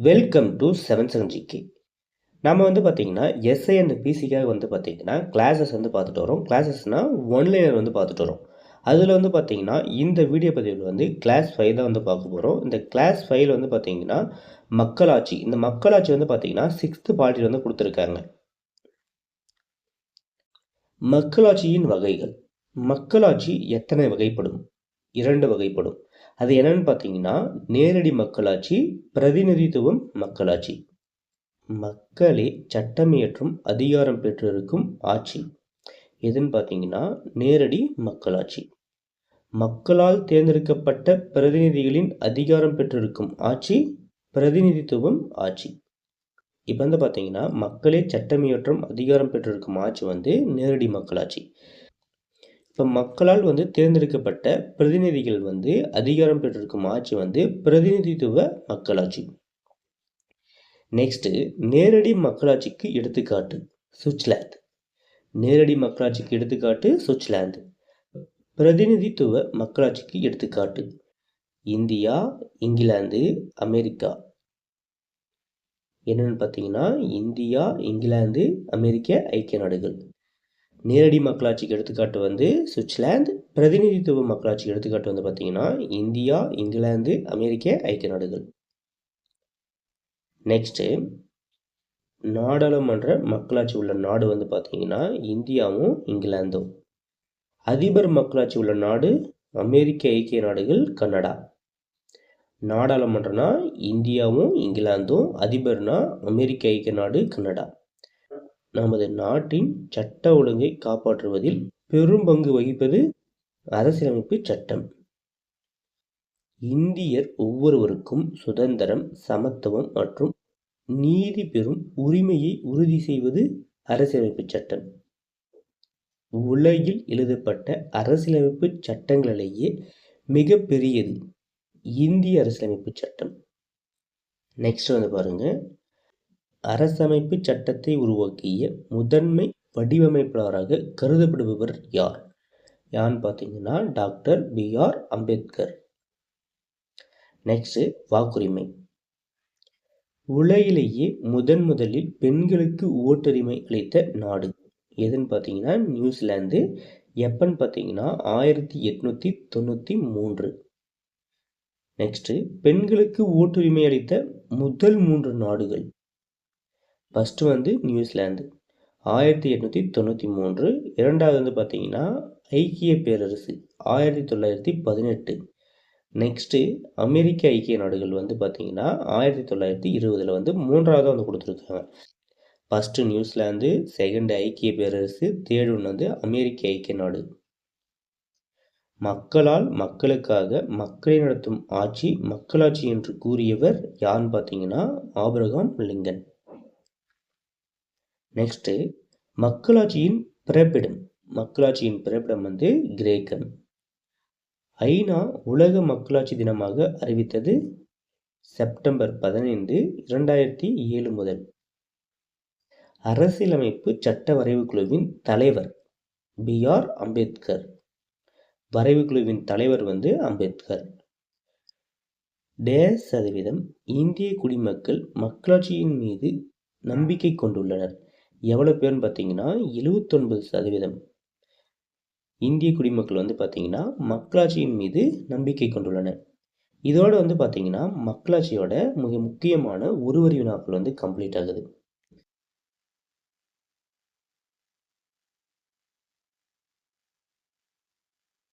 Welcome to 7 GK. நம்ம வந்து பார்த்தீங்கன்னா எஸ்ஐ அண்ட் பிசிக்காக வந்து பார்த்தீங்கன்னா கிளாஸஸ் வந்து பார்த்துட்டு வரோம். கிளாஸஸ்னால் ஒன்லைனர் வந்து பார்த்துட்டு வரோம். அதில் வந்து பார்த்தீங்கன்னா இந்த வீடியோ பதிவில் வந்து கிளாஸ் 5 தான் வந்து பார்க்க போகிறோம். இந்த கிளாஸ் 5 வந்து பார்த்தீங்கன்னா மக்களாட்சி. இந்த மக்களாட்சி வந்து பார்த்தீங்கன்னா 6th பார்ட்டில் வந்து கொடுத்துருக்காங்க. மக்களாட்சியின் வகைகள். மக்களாட்சி எத்தனை வகைப்படும்? 2 வகைப்படும். அது என்னன்னு பார்த்தீங்கன்னா நேரடி மக்களாட்சி, பிரதிநிதித்துவம் மக்களாட்சி. மக்களே சட்டமியற்றும் அதிகாரம் பெற்றிருக்கும் ஆட்சி எதுன்னு பார்த்தீங்கன்னா நேரடி மக்களாட்சி. மக்களால் தேர்ந்தெடுக்கப்பட்ட பிரதிநிதிகளின் அதிகாரம் பெற்றிருக்கும் ஆட்சி பிரதிநிதித்துவம் ஆட்சி. இப்போ வந்து பார்த்தீங்கன்னா மக்களே சட்டமியற்றும் அதிகாரம் பெற்றிருக்கும் ஆட்சி வந்து நேரடி மக்களாட்சி. இப்போ மக்களால் வந்து தேர்ந்தெடுக்கப்பட்ட பிரதிநிதிகள் வந்து அதிகாரம் பெற்றிருக்கும் ஆட்சி வந்து பிரதிநிதித்துவ மக்களாட்சி. நெக்ஸ்ட்டு நேரடி மக்களாட்சிக்கு எடுத்துக்காட்டு சுவிட்சர்லாந்து. நேரடி மக்களாட்சிக்கு எடுத்துக்காட்டு சுவிட்சர்லாந்து. பிரதிநிதித்துவ மக்களாட்சிக்கு எடுத்துக்காட்டு இந்தியா, இங்கிலாந்து, அமெரிக்கா. என்னென்னு பார்த்தீங்கன்னா இந்தியா, இங்கிலாந்து, அமெரிக்க ஐக்கிய நாடுகள். நேரடி மக்களாட்சிக்கு எடுத்துக்காட்டு வந்து சுவிட்சர்லாந்து. பிரதிநிதித்துவ மக்களாட்சிக்கு எடுத்துக்காட்டு வந்து பார்த்தீங்கன்னா இந்தியா, இங்கிலாந்து, அமெரிக்க ஐக்கிய நாடுகள். நெக்ஸ்ட்டு நாடாளுமன்ற மக்களாட்சி உள்ள நாடு வந்து பார்த்தீங்கன்னா இந்தியாவும் இங்கிலாந்தும். அதிபர் மக்களாட்சி உள்ள நாடு அமெரிக்க ஐக்கிய நாடுகள், கனடா. நாடாளுமன்றம்னா இந்தியாவும் இங்கிலாந்தும், அதிபர்னா அமெரிக்க ஐக்கிய நாடு, கனடா. நமது நாட்டின் சட்ட ஒழுங்கை காப்பாற்றுவதில் பெரும் பங்கு வகிப்பது அரசியலமைப்பு சட்டம். இந்தியர் ஒவ்வொருவருக்கும் சுதந்திரம், சமத்துவம் மற்றும் நீதி பெறும் உரிமையை உறுதி செய்வது அரசியலமைப்பு சட்டம். உலகில் எழுதப்பட்ட அரசியலமைப்பு சட்டங்களிலேயே மிக பெரியது இந்திய அரசியலமைப்பு சட்டம். நெக்ஸ்ட் வந்து பாருங்க, அரசமைப்பு சட்டத்தை உருவாக்கிய முதன்மை வடிவமைப்பாளராக கருதப்படுபவர் யார்? யான்னு பார்த்தீங்கன்னா டாக்டர் BR அம்பேத்கர். நெக்ஸ்ட் வாக்குரிமை. உலகிலேயே முதலில் பெண்களுக்கு ஓட்டுரிமை அளித்த நாடு எதுன்னு பார்த்தீங்கன்னா நியூசிலாந்து. எப்பன்னு பார்த்தீங்கன்னா 1893. நெக்ஸ்ட் பெண்களுக்கு ஓட்டுரிமை அளித்த முதல் 3 நாடுகள். ஃபர்ஸ்ட் வந்து நியூசிலாந்து 1893. இரண்டாவது வந்து பார்த்தீங்கன்னா ஐக்கிய பேரரசு 1918. நெக்ஸ்ட்டு அமெரிக்க ஐக்கிய நாடுகள் வந்து பார்த்தீங்கன்னா 1920 வந்து 3ஆவதாக வந்து கொடுத்துருக்காங்க. ஃபஸ்ட்டு நியூசிலாந்து, செகண்ட் ஐக்கிய பேரரசு, தேர்ட் ஒன்று வந்து அமெரிக்க ஐக்கிய நாடு. மக்களால் மக்களுக்காக மக்களை நடத்தும் ஆட்சி மக்களாட்சி என்று கூறியவர் யாருன்னு பார்த்தீங்கன்னா ஆபிரகாம் லிங்கன். நெக்ஸ்ட்டு மக்களாட்சியின் பிறப்பிடம். மக்களாட்சியின் பிறப்பிடம் வந்து கிரேக்கம். ஐநா உலக மக்களாட்சி தினமாக அறிவித்தது செப்டம்பர் 15, 2007 முதல். அரசியலமைப்பு சட்ட வரைவு குழுவின் தலைவர் BR அம்பேத்கர். வரைவு குழுவின் தலைவர் வந்து அம்பேத்கர். %, இந்திய குடிமக்கள் மக்களாட்சியின் மீது நம்பிக்கை கொண்டுள்ளனர். எவ்வளோ பேர்னு பார்த்தீங்கன்னா 79%. இந்திய குடிமக்கள் வந்து பார்த்தீங்கன்னா மக்களாட்சியின் மீது நம்பிக்கை கொண்டுள்ளனர். இதோடு வந்து பார்த்தீங்கன்னா மக்களாட்சியோட மிக முக்கியமான ஒரு வரி வினாக்கள் வந்து கம்ப்ளீட் ஆகுது.